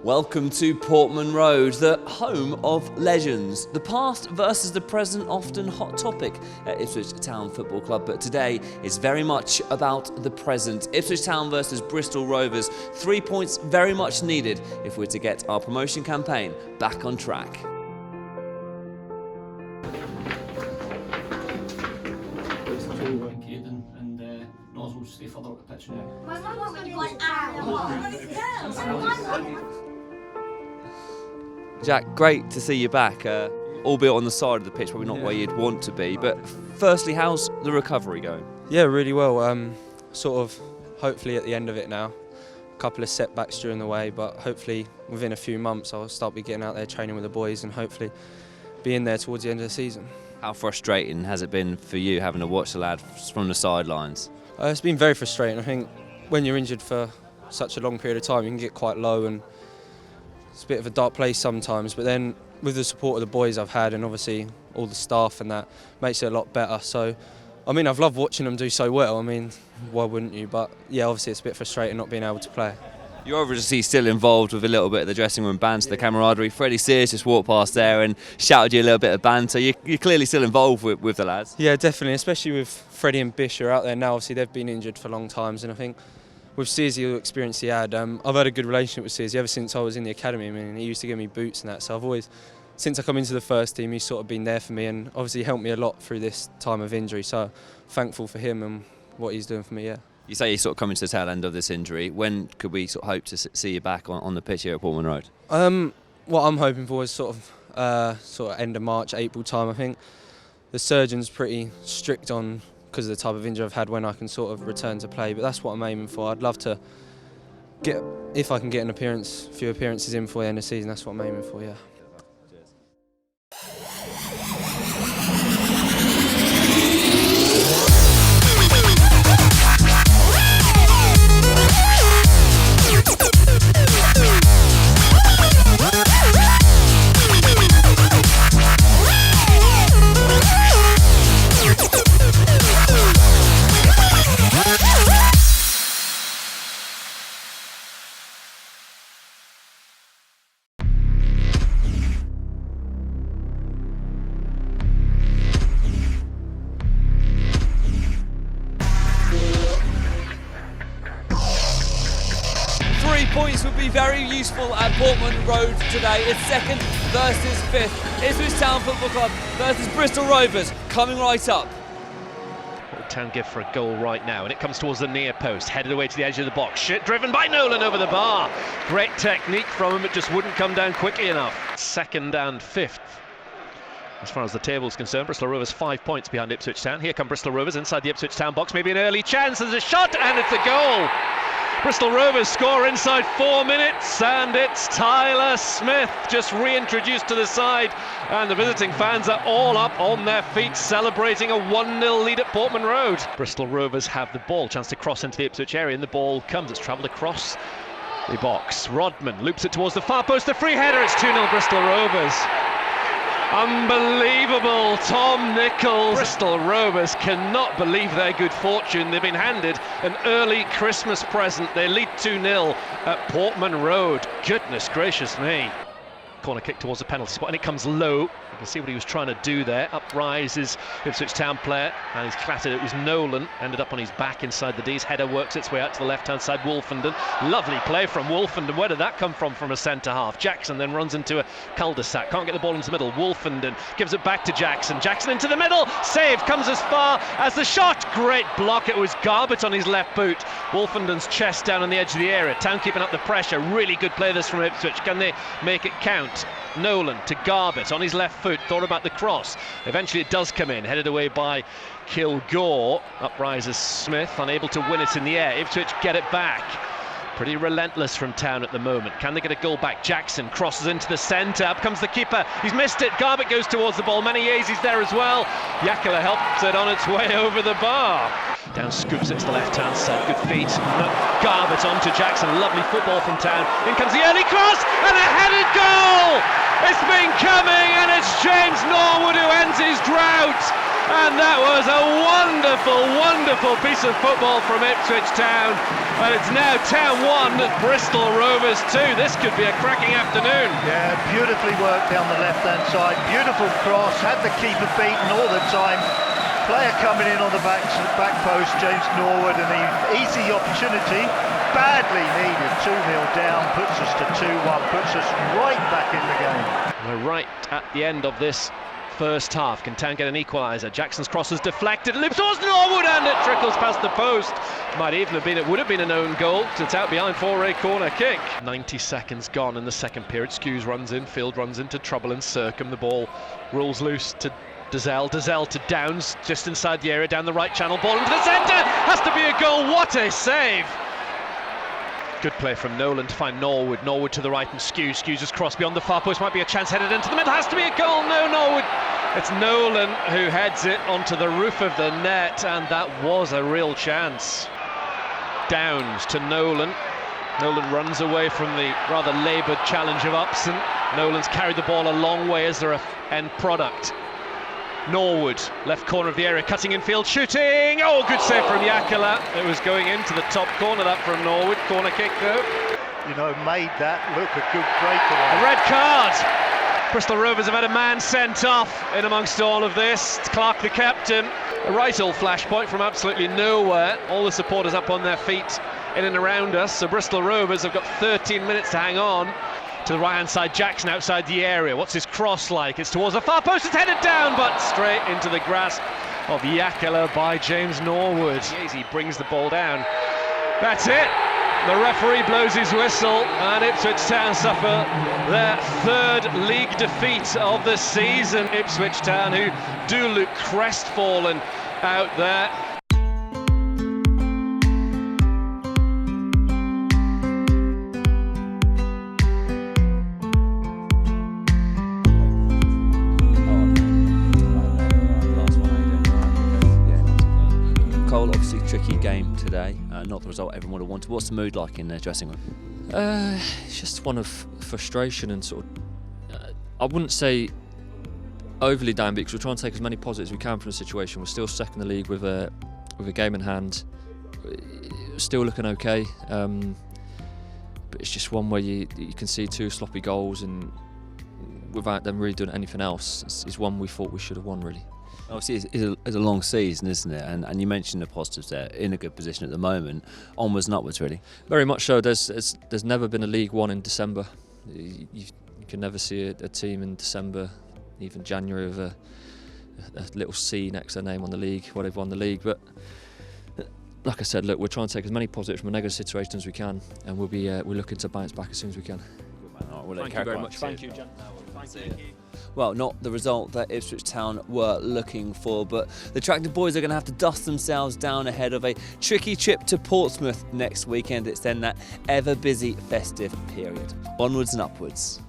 Welcome to Portman Road, the home of legends. The past versus the present, often hot topic at Ipswich Town Football Club, but today is very much about the present. Ipswich Town versus Bristol Rovers, 3 points very much needed if we're to get our promotion campaign back on track. We'll stay further up the pitch now. Jack, great to see you back, albeit on the side of the pitch, probably not where you'd want to be. But firstly, how's the recovery going? Yeah, really well. Hopefully at the end of it now. A couple of setbacks during the way, but hopefully within a few months I'll start getting out there training with the boys and hopefully be in there towards the end of the season. How frustrating has it been for you having to watch the lad from the sidelines? It's been very frustrating. I think when you're injured for such a long period of time, you can get quite low and it's a bit of a dark place sometimes. But then with the support of the boys I've had and obviously all the staff and that, makes it a lot better. So, I mean, I've loved watching them do so well. I mean, why wouldn't you? But yeah, obviously it's a bit frustrating not being able to play. You're obviously still involved with a little bit of the dressing room banter, the camaraderie. Freddie Sears just walked past there and shouted you a little bit of banter. You're clearly still involved with the lads. Yeah, definitely, especially with Freddie and Bish are out there now. Obviously, they've been injured for long times, and I think with Searsy, the experience he had, I've had a good relationship with Searsy ever since I was in the academy. I mean, he used to give me boots and that, so I've always, since I come into the first team, he's sort of been there for me and obviously helped me a lot through this time of injury. So thankful for him and what he's doing for me, yeah. You say you're sort of coming to the tail end of this injury. When could we sort of hope to see you back on the pitch here at Portman Road? What I'm hoping for is sort of end of March, April time. I think the surgeon's pretty strict on because of the type of injury I've had when I can sort of return to play. But that's what I'm aiming for. I'd love to get, if I can get a few appearances in for the end of the season. That's what I'm aiming for. Yeah. 3 points would be very useful at Portman Road today. It's second versus fifth. Ipswich Town Football Club versus Bristol Rovers coming right up. Town give for a goal right now, and it comes towards the near post, headed away to the edge of the box. Shit driven by Nolan over the bar. Great technique from him, it just wouldn't come down quickly enough. Second and fifth. As far as the table is concerned, Bristol Rovers 5 points behind Ipswich Town. Here come Bristol Rovers inside the Ipswich Town box. Maybe an early chance. There's a shot, and it's a goal. Bristol Rovers score inside 4 minutes, and it's Tyler Smith just reintroduced to the side, and the visiting fans are all up on their feet celebrating a 1-0 lead at Portman Road. Bristol Rovers have the ball, chance to cross into the Ipswich area, and the ball comes, it's travelled across the box. Rodman loops it towards the far post, the free header, it's 2-0 Bristol Rovers. Unbelievable, Tom Nichols. Bristol Rovers cannot believe their good fortune. They've been handed an early Christmas present. They lead 2-0 at Portman Road. Goodness gracious me. Corner kick towards the penalty spot, and it comes low. You can see what he was trying to do there. Up rises Ipswich Town player, and he's clattered. It was Nolan, ended up on his back inside the D's. Header works its way out to the left-hand side. Wolfenden, lovely play from Wolfenden. Where did that come from a centre-half? Jackson then runs into a cul-de-sac. Can't get the ball into the middle. Wolfenden gives it back to Jackson. Jackson into the middle. Save, comes as far as the shot. Great block. It was Garbett on his left boot. Wolfenden's chest down on the edge of the area. Town keeping up the pressure. Really good play this from Ipswich. Can they make it count? Nolan to Garbett on his left foot, thought about the cross. Eventually it does come in, headed away by Kilgore. Up rises Smith, unable to win it in the air. Ipswich get it back. Pretty relentless from Town at the moment. Can they get a goal back? Jackson crosses into the centre. Up comes the keeper. He's missed it. Garbett goes towards the ball. Maniazi's there as well. Yakula helps it on its way over the bar. Down scoops it to the left-hand side, good feet. Garbutt onto Jackson, lovely football from Town. In comes the early cross, and a headed goal! It's been coming, and it's James Norwood who ends his drought. And that was a wonderful, wonderful piece of football from Ipswich Town. And it's now Town 1, Bristol Rovers 2. This could be a cracking afternoon. Yeah, beautifully worked down the left-hand side. Beautiful cross, had the keeper beaten all the time. Player coming in on the back post, James Norwood, and the easy opportunity, badly needed. 2-0 down, puts us to 2-1, puts us right back in the game. We're right at the end of this first half. Can Town get an equaliser? Jackson's cross is deflected, lips towards Norwood, and it trickles past the post. Might even have been, it would have been an own goal. It's out behind for a corner kick. 90 seconds gone in the second period. Skews runs in, Field runs into trouble, and Circum, the ball rolls loose to Dazelle to Downs, just inside the area, down the right channel, ball into the centre, has to be a goal. What a save! Good play from Nolan to find Norwood. Norwood to the right and Skews his cross beyond the far post, might be a chance, headed into the middle, has to be a goal. No, Norwood. It's Nolan who heads it onto the roof of the net, and that was a real chance. Downs to Nolan. Nolan runs away from the rather laboured challenge of Upson. Nolan's carried the ball a long way as their end product. Norwood, left corner of the area, cutting in field, shooting! Oh, good save from Yakala. It was going into the top corner, that from Norwood. Corner kick, though. You know, made that look a good breakaway. A red card! Bristol Rovers have had a man sent off in amongst all of this. It's Clark, the captain. A right old flashpoint from absolutely nowhere. All the supporters up on their feet in and around us. So Bristol Rovers have got 13 minutes to hang on. To the right-hand side, Jackson outside the area. What's his cross like? It's towards the far post, it's headed down, but straight into the grasp of Yakala by James Norwood. He brings the ball down. That's it. The referee blows his whistle, and Ipswich Town suffer their third league defeat of the season. Ipswich Town, who do look crestfallen out there. Obviously tricky game today, not the result everyone would have wanted. What's the mood like in the dressing room? It's just one of frustration and sort of, I wouldn't say overly down because we're trying to take as many positives as we can from the situation. We're still second in the league with a game in hand, still looking okay, but it's just one where you can see 2 sloppy goals, and without them really doing anything else, it's one we thought we should have won really. Obviously, it's a long season, isn't it? And you mentioned the positives there. In a good position at the moment, onwards and upwards, really. Very much so. There's never been a League One in December. You can never see a team in December, even January, with a little C next to their name on the league, where they've won the league. But like I said, look, we're trying to take as many positives from a negative situation as we can, and we're looking to bounce back as soon as we can. Thank you very much. Thank you, Jen. Thank you. Well, not the result that Ipswich Town were looking for, but the Tractor Boys are going to have to dust themselves down ahead of a tricky trip to Portsmouth next weekend. It's then that ever busy festive period. Onwards and upwards.